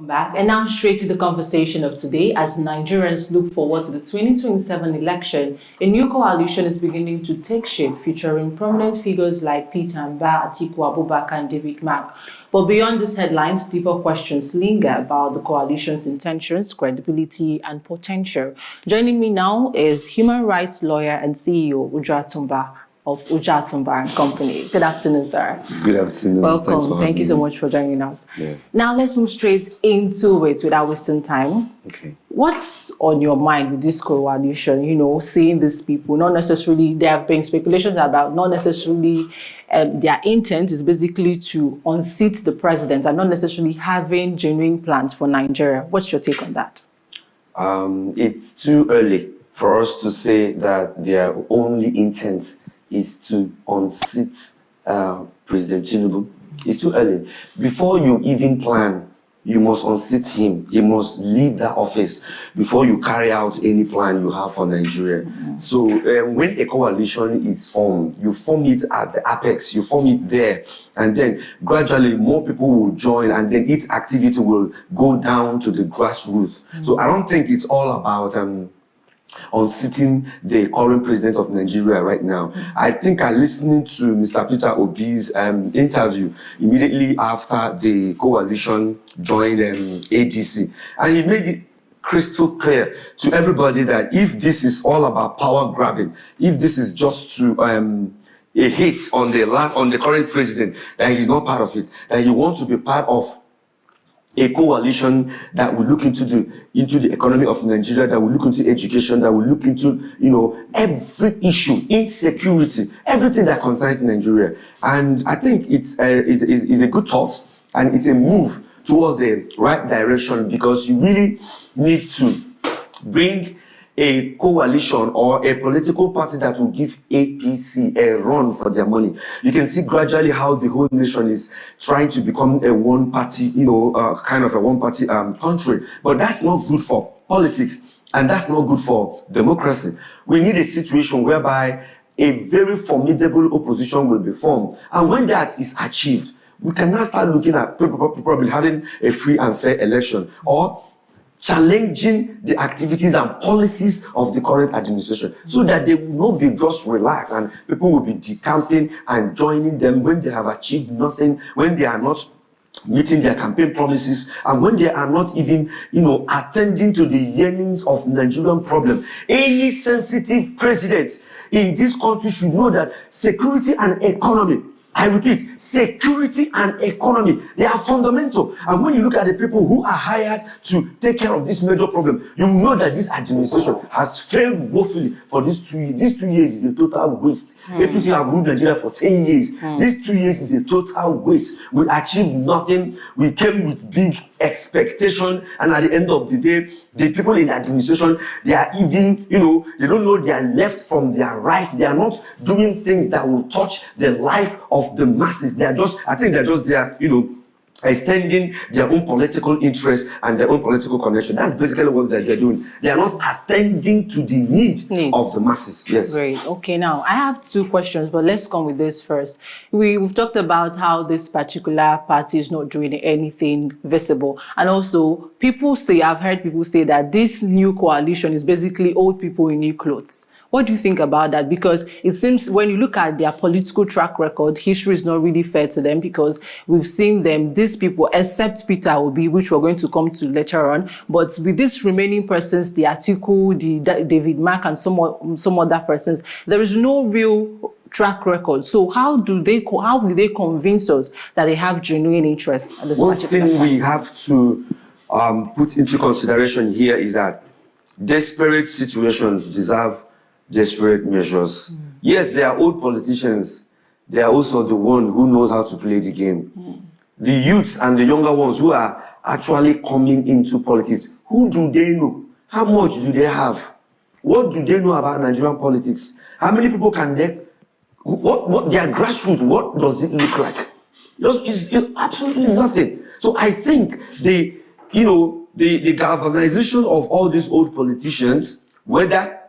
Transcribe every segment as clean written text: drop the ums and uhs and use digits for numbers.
Back and now straight to the conversation of today. As Nigerians look forward to the 2027 election, a new coalition is beginning to take shape, featuring prominent figures like Peter and Barr, Atiku Abubakar, and David Mark. But beyond these headlines, deeper questions linger about the coalition's intentions, credibility, and potential. Joining me now is human rights lawyer and CEO Ujoatumba of Ujoatumba and Company. Good afternoon, sir. Good afternoon. Welcome. Thank you so much for joining us. Yeah. Now let's move straight into it without wasting time. Okay. What's on your mind with this coalition? Seeing these people, not necessarily, there have been speculations about not necessarily their intent is basically to unseat the president and not necessarily having genuine plans for Nigeria. What's your take on that? It's too early for us to say that their only intent is to unseat President Tinubu. It's too early. Before you even plan, you must unseat him. He must leave that office before you carry out any plan you have for Nigeria. Mm-hmm. So when a coalition is formed, you form it at the apex, you form it there, and then gradually more people will join, and then its activity will go down to the grassroots. Mm-hmm. So I don't think it's all about unseating the current president of Nigeria right now. Mm-hmm. I think I listened to Mr. Peter Obi's interview immediately after the coalition joined ADC, and he made it crystal clear to everybody that if this is all about power grabbing, if this is just to a hit on the current president, that he's not part of it, that he wants to be part of a coalition that will look into the economy of Nigeria, that will look into education, that will look into every issue, insecurity, everything that concerns Nigeria. And I think it's a good thought, and it's a move towards the right direction, because you really need to bring a coalition or a political party that will give APC a run for their money. You can see gradually how the whole nation is trying to become a one-party, kind of a one-party country. But that's not good for politics, and that's not good for democracy. We need a situation whereby a very formidable opposition will be formed. And when that is achieved, we can now start looking at probably having a free and fair election, or challenging the activities and policies of the current administration, so that they will not be just relaxed and people will be decamping and joining them when they have achieved nothing, when they are not meeting their campaign promises, and when they are not even, attending to the yearnings of Nigerian problem. Any sensitive president in this country should know that security and economy, I repeat, security and economy, they are fundamental. And when you look at the people who are hired to take care of this major problem, you know that this administration has failed woefully for these 2 years. These 2 years is a total waste. APC have ruled Nigeria for 10 years. These 2 years is a total waste. We achieved nothing. We came with big expectation, and at the end of the day, the people in the administration, they are even, they don't know their left from their right. They are not doing things that will touch the life of the masses. They're just there, extending their own political interest and their own political connection. That's basically what they're doing. They are not attending to the needs of the masses. Yes. Great. Okay, now I have two questions, but let's come with this first. We've talked about how this particular party is not doing anything visible. And also, I've heard people say that this new coalition is basically old people in new clothes. What do you think about that? Because it seems when you look at their political track record, history is not really fair to them, because we've seen them, these people, except Peter Obi, which we're going to come to later on, but with these remaining persons, the Atiku, the David Mark, and some other persons, there is no real track record. So how will they convince us that they have genuine interest at this particular time? One thing we have to put into consideration here is that desperate situations deserve desperate measures. Yes, they are old politicians. They are also the one who knows how to play the game. The youths and the younger ones who are actually coming into politics, who do they know? How much do they have? What do they know about Nigerian politics? How many people can they? What their grassroots? What does it look like? It's absolutely nothing. So I think the galvanization of all these old politicians, whether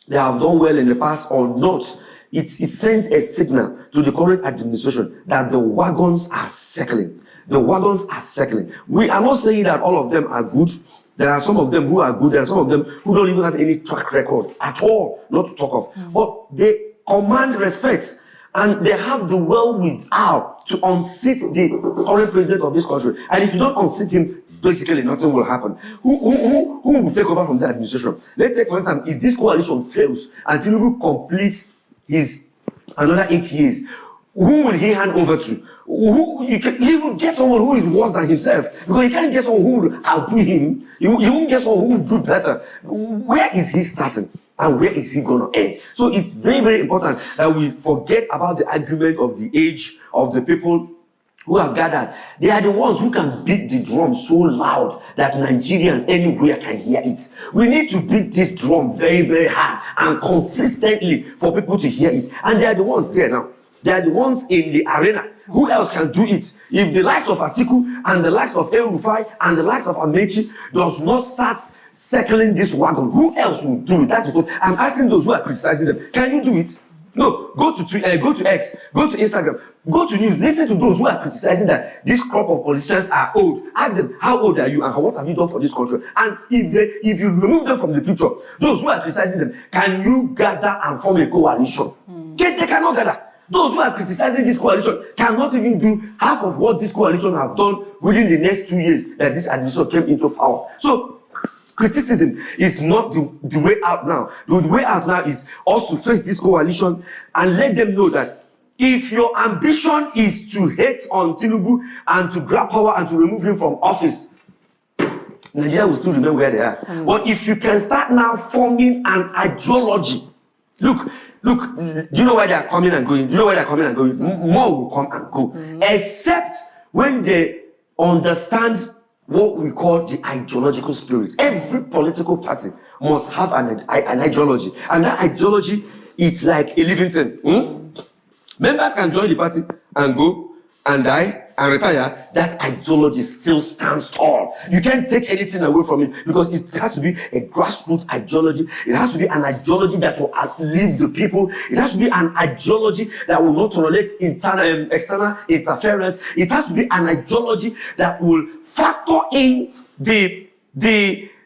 they have done well in the past or not, it sends a signal to the current administration that the wagons are circling. The wagons are circling. We are not saying that all of them are good. There are some of them who are good. There are some of them who don't even have any track record at all, not to talk of. But they command respect. And they have the wherewithal to unseat the current president of this country. And if you don't unseat him, basically nothing will happen. Who will take over from the administration? Let's take, for instance, if this coalition fails and Tinubu completes his another 8 years, who will he hand over to? He will get someone who is worse than himself, because he can't get someone who will outdo him. He won't get someone who will do better. Where is he starting? And where is he going to end? So it's very, very important that we forget about the argument of the age of the people who have gathered. They are the ones who can beat the drum so loud that Nigerians anywhere can hear it. We need to beat this drum very, very hard and consistently for people to hear it. And they are the ones there now. They are the ones in the arena. Who else can do it? If the likes of Atiku and the likes of El Rufai and the likes of Amechi does not start circling this wagon, who else will do it? That's because I'm asking those who are criticizing them. Can you do it? No. Go to Twitter, go to X, go to Instagram, go to news. Listen to those who are criticizing that this crop of politicians are old. Ask them, how old are you and what have you done for this country? And if you remove them from the picture, those who are criticizing them, can you gather and form a coalition? They cannot gather. Those who are criticizing this coalition cannot even do half of what this coalition have done within the next 2 years that this administration came into power. So criticism is not the way out now. The way out now is us to face this coalition and let them know that if your ambition is to hate on Tinubu and to grab power and to remove him from office, Nigeria will still remain where they are. But if you can start now forming an ideology, look, do you know where they are coming and going? Do you know where they are coming and going? More will come and go. Except when they understand what we call the ideological spirit. Every political party must have an ideology. And that ideology is like a living thing. Members can join the party and go and die and retire. That ideology still stands tall. You can't take anything away from it because it has to be a grassroots ideology. It has to be an ideology that will outlive the people. It has to be an ideology that will not tolerate external interference. It has to be an ideology that will factor in the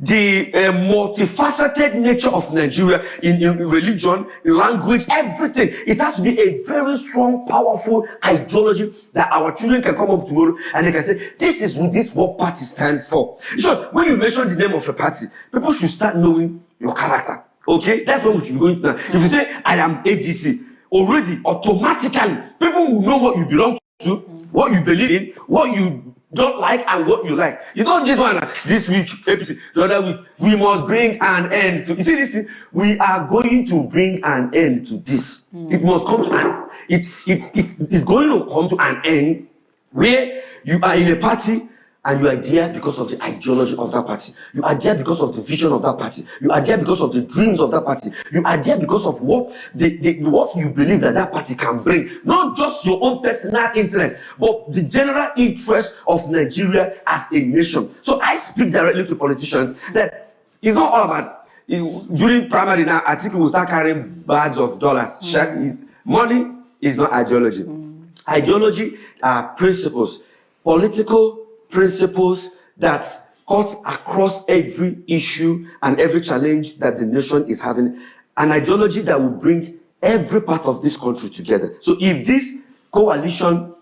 multifaceted nature of Nigeria in religion, in language, everything. It has to be a very strong, powerful ideology that our children can come up tomorrow and they can say, this is what party stands for. So when you mention the name of a party, people should start knowing your character. Okay? That's what we should be going to now. If you say, I am AGC, already, automatically, people will know what you belong to, what you believe in, what you don't like and what you like. You know this one, this week, APC, the other week, we must bring an end to, you see this, we are going to bring an end to this. It must come to an, it's going to come to an end where you are in a party and you are there because of the ideology of that party. You are there because of the vision of that party. You are there because of the dreams of that party. You are there because of what what you believe that party can bring. Not just your own personal interest, but the general interest of Nigeria as a nation. So I speak directly to politicians that it's not all about, during primary now, I think we will start carrying bags of dollars. Money is not ideology. Ideology are principles. Political principles that cut across every issue and every challenge that the nation is having. An ideology that will bring every part of this country together. So if this coalition,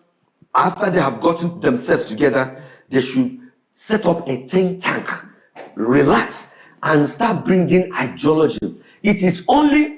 after they have gotten themselves together, they should set up a think tank, relax, and start bringing ideology. It is only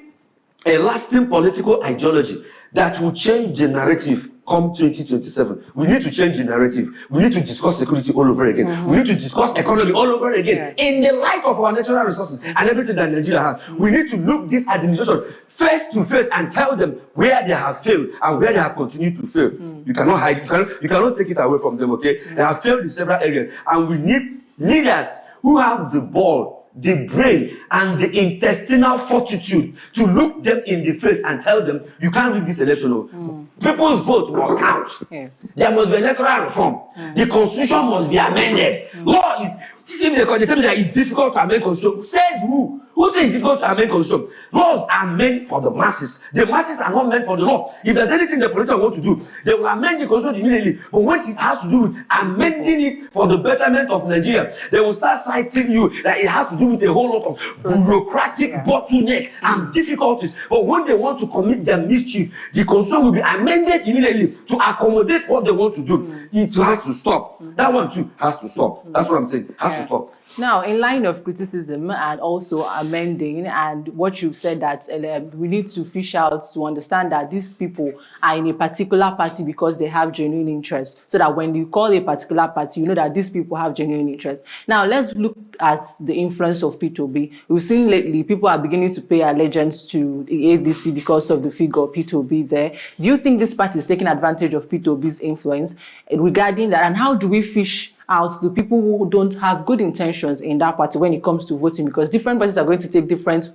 a lasting political ideology that will change the narrative come 2027. We need to change the narrative. We need to discuss security all over again. We need to discuss economy all over again. In the light of our natural resources and everything that Nigeria has. We need to look this administration face to face and tell them where they have failed and where they have continued to fail. You cannot hide. You cannot take it away from them, okay? They have failed in several areas. And we need leaders who have the ball, the brain, and the intestinal fortitude to look them in the face and tell them, you can't win this election. People's vote must count. Yes. There must be electoral reform. The constitution must be amended. Law is, if they tell me that it's difficult to amend constitution, says who? Who says it's difficult to amend constitution? Laws are meant for the masses. The masses are not meant for the law. If there's anything the politicians want to do, they will amend the constitution immediately. But when it has to do with amending it for the betterment of Nigeria, they will start citing you that it has to do with a whole lot of bureaucratic bottleneck and difficulties. But when they want to commit their mischief, the constitution will be amended immediately to accommodate what they want to do. It has to stop. That one too has to stop. That's what I'm saying. Has to stop. Now, in line of criticism and also amending, and what you said that we need to fish out to understand that these people are in a particular party because they have genuine interest. So that when you call a particular party, you know that these people have genuine interest. Now, let's look at the influence of P2B. We've seen lately people are beginning to pay allegiance to the ADC because of the figure of P2B there. Do you think this party is taking advantage of P2B's influence regarding that? And how do we fish out the people who don't have good intentions in that party when it comes to voting, because different parties are going to take different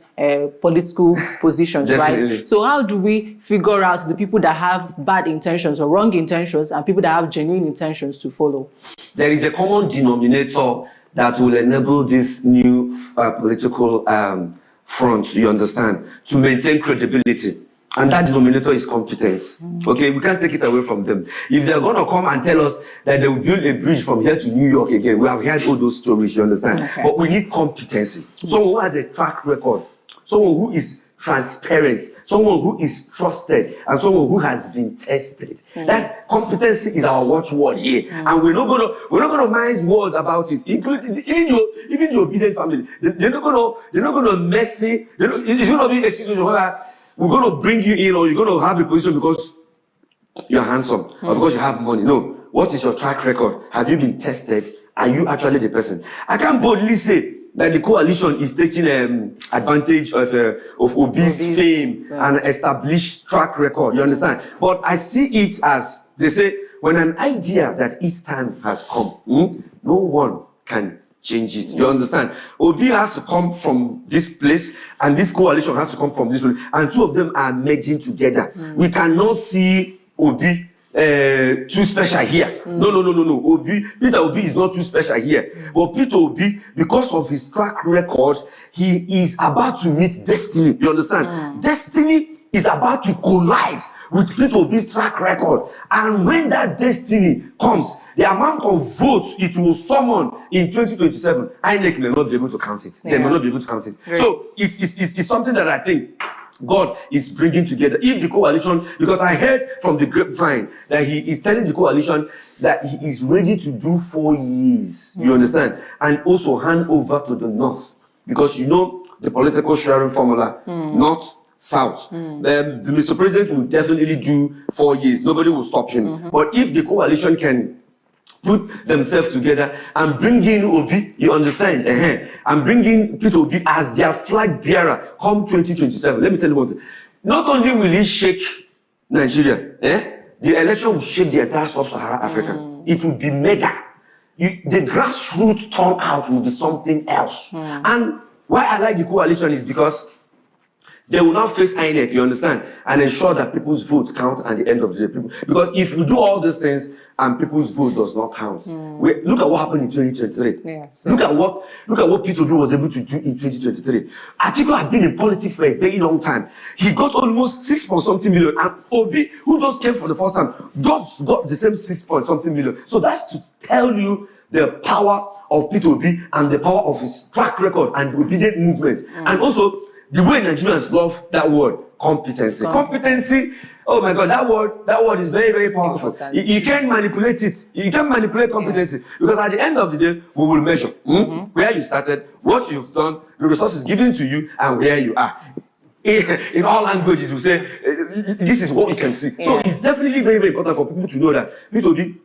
political positions, right? So how do we figure out the people that have bad intentions or wrong intentions and people that have genuine intentions to follow? There is a common denominator that will enable this new political front, you understand, to maintain credibility. And that denominator is competence. Okay, we can't take it away from them. If they're going to come and tell us that they will build a bridge from here to New York again, we have heard all those stories, you understand? Okay. But we need competency. Someone who has a track record, someone who is transparent, someone who is trusted, and someone who has been tested. That competency is our watchword here. And we're not gonna mince words about it, including even your obedient family. They're not gonna mess it. It's gonna be a situation where we're going to bring you in, or you're going to have a position because you're handsome or because you have money. No. What is your track record? Have you been tested? Are you actually the person? I can boldly say that the coalition is taking advantage of Obi's fame and established track record. You understand? But I see it as, they say, when an idea that its time has come, no one can change it. You understand? Obi has to come from this place, and this coalition has to come from this place, and two of them are merging together. We cannot see Obi too special here. No. Peter Obi is not too special here. But Peter Obi, because of his track record, he is about to meet destiny. You understand? Destiny is about to collide with Peter Obi's track record. And when that destiny comes, the amount of votes it will summon in 2027, INEC may not be able to count it. They may not be able to count it. Right. So it's something that I think God is bringing together. If the coalition, because I heard from the grapevine that he is telling the coalition that he is ready to do 4 years. You understand? And also hand over to the North. Because you know the political sharing formula, North, South. The Mr. President will definitely do 4 years. Nobody will stop him. But if the coalition can put themselves together and bring in Obi, you understand? And bring in Peter Obi as their flag bearer come 2027. Let me tell you one thing. Not only will he shake Nigeria, the election will shake the entire sub-Saharan Africa. It will be mega. The grassroots turnout will be something else. And why I like the coalition is because they will not face INEC, you understand, and ensure that people's votes count at the end of the day. Because if you do all these things and people's vote does not count, look at what happened in 2023. Look at what P2B was able to do in 2023. Atiku had been in politics for a very long time. He got almost 6-something million, and Obi, who just came for the first time, just got the same 6-something million. So that's to tell you the power of P2B and the power of his track record and the obedient movement. And also, the way Nigerians love that word, competency. Competency, oh my God, that word is very, very powerful. You can't manipulate it. You can't manipulate competency. Because at the end of the day, we will measure where you started, what you've done, the resources given to you, and where you are. In all languages, we say, this is what we can see. So it's definitely very, very important for people to know that P2B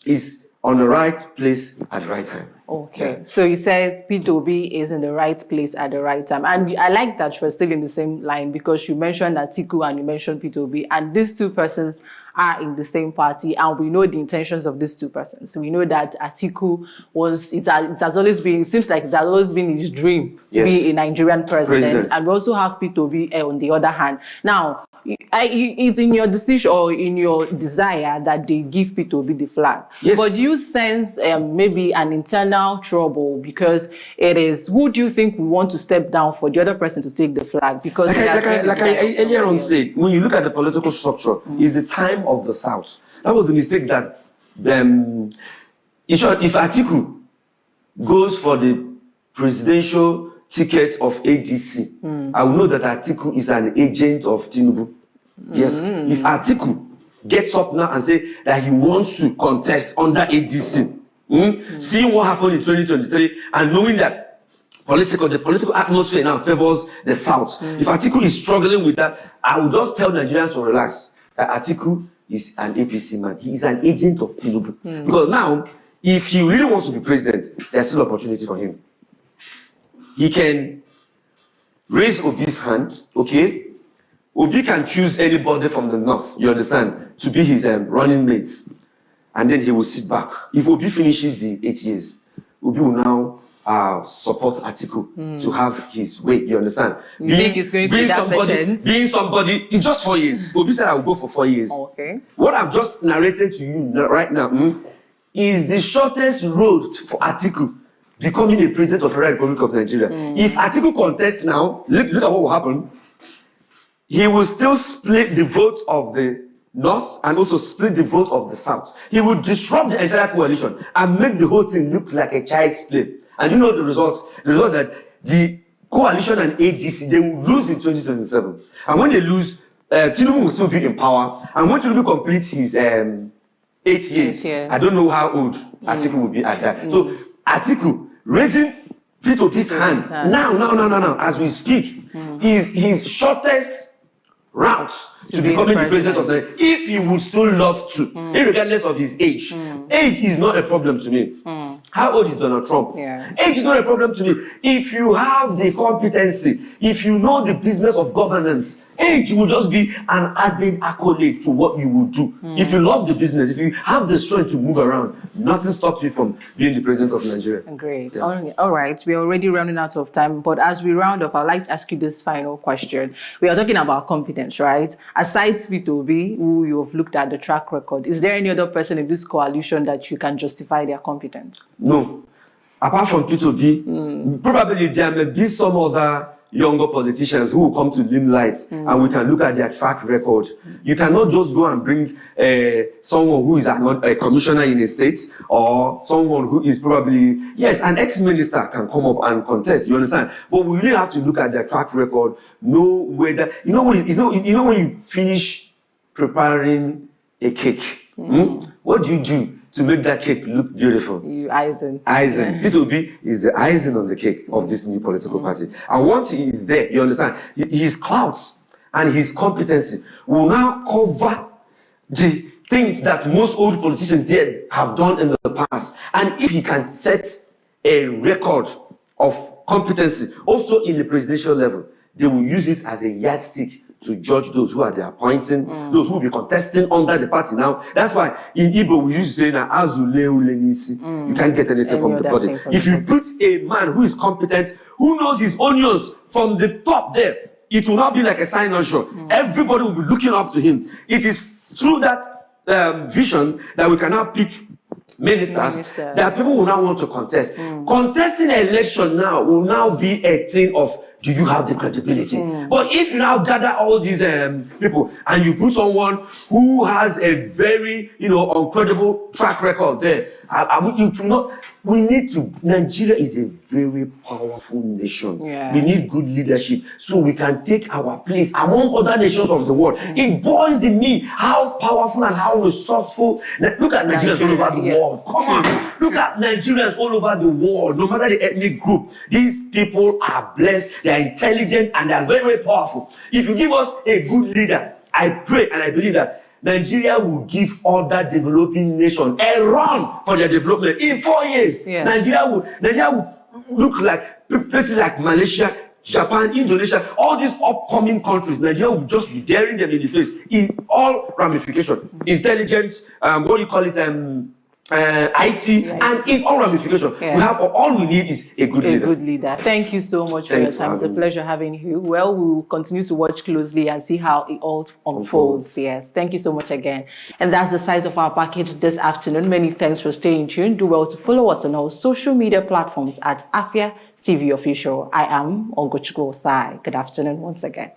is on the right place at the right time. Okay, so he says P2B is in the right place at the right time. And I like that you were still in the same line, because you mentioned Atiku and you mentioned P2B, and these two persons are in the same party, and we know the intentions of these two persons. We know that Atiku was, it has always been, it seems like it has always been his dream to be a Nigerian president. And we also have P2B on the other hand. Now, it's in your decision or in your desire that they give P2B the flag. Yes. But do you sense maybe an internal trouble because it is, who do you think we want to step down for the other person to take the flag? Because like I earlier on said, when you look at the political structure, it's the time of the South. That was the mistake that if Atiku goes for the presidential ticket of ADC, I will know that Atiku is an agent of Tinubu. Yes. If Atiku gets up now and say that he wants to contest under ADC, seeing what happened in 2023 and knowing that the political atmosphere now favors the South. If Atiku is struggling with that, I will just tell Nigerians to relax. That Atiku is an APC man. He is an agent of Tinubu. Because now, if he really wants to be president, there's still opportunity for him. He can raise Obi's hand, okay? Obi can choose anybody from the north, you understand, to be his running mate. And then he will sit back. If Obi finishes the 8 years, Obi will now support Atiku to have his way, you understand? You think he's going to be that patient? Being somebody, it's just 4 years. Obi said I will go for 4 years. Okay. What I've just narrated to you right now is the shortest road for Atiku becoming a president of the Republic of Nigeria. If Atiku contests now, look at what will happen. He will still split the vote of the North and also split the vote of the South. He will disrupt the entire coalition and make the whole thing look like a child's play. And you know the results? The result that the coalition and ADC, they will lose in 2027. And when they lose, Tinubu will still be in power. And when Tinubu completes his 8 years, I don't know how old Atiku will be at that. So Atiku raising P2P's hand now, as we speak, is his shortest route to becoming the president of the. If he would still love to, regardless of his age. Age is not a problem to me. How old is Donald Trump? Age is not a problem to me. If you have the competency, if you know the business of governance, age will just be an added accolade to what you will do. If you love the business, if you have the strength to move around, nothing stops you from being the president of Nigeria. Great. Yeah. All right. We're already running out of time. But as we round off, I'd like to ask you this final question. We are talking about competence, right? Aside P2B, who you have looked at the track record, is there any other person in this coalition that you can justify their competence? No. Apart from P2B, probably there may be some other younger politicians who will come to limelight and we can look at their track record. You cannot just go and bring someone who is a commissioner in a state or someone who is probably, yes, an ex-minister can come up and contest, you understand? But we really have to look at their track record, know whether, you know when you finish preparing a cake, what do you do to make that cake look beautiful? You icing. Icing. P2B is the icing on the cake of this new political party. And once he is there, you understand, his clouds and his competency will now cover the things that most old politicians there have done in the past. And if he can set a record of competency, also in the presidential level, they will use it as a yardstick to judge those who are they appointing, those who will be contesting under the party now. That's why in Igbo we used to say that you can't get anything from the body. If you put a man who is competent, who knows his onions from the top there, it will not be like a sign-on show. Everybody will be looking up to him. It is through that vision that we can now pick ministers that people will now want to contest. Contesting an election now will now be a thing of, do you have the credibility? But if you now gather all these people and you put someone who has a very, incredible track record there, Nigeria is a very powerful nation. We need good leadership so we can take our place among other nations of the world. It boils in me how powerful and how resourceful. Look at Nigerians all over the world. Come on. Look at Nigerians all over the world, no matter the ethnic group. These people are blessed, they are intelligent, and they are very, very powerful. If you give us a good leader, I pray and I believe that Nigeria will give other developing nations a run for their development. In 4 years, Nigeria will look like places like Malaysia, Japan, Indonesia, all these upcoming countries. Nigeria will just be daring them in the face in all ramifications. Intelligence, IT, and in all ramifications. Yes. We have all we need is a good leader. A good leader. Thank you so much for your time. It's a pleasure having you. Well, we will continue to watch closely and see how it all unfolds. Yes. Thank you so much again. And that's the size of our package this afternoon. Many thanks for staying tuned. Do well to follow us on our social media platforms at Afia TV Official. I am Ongochukwu Osai. Good afternoon once again.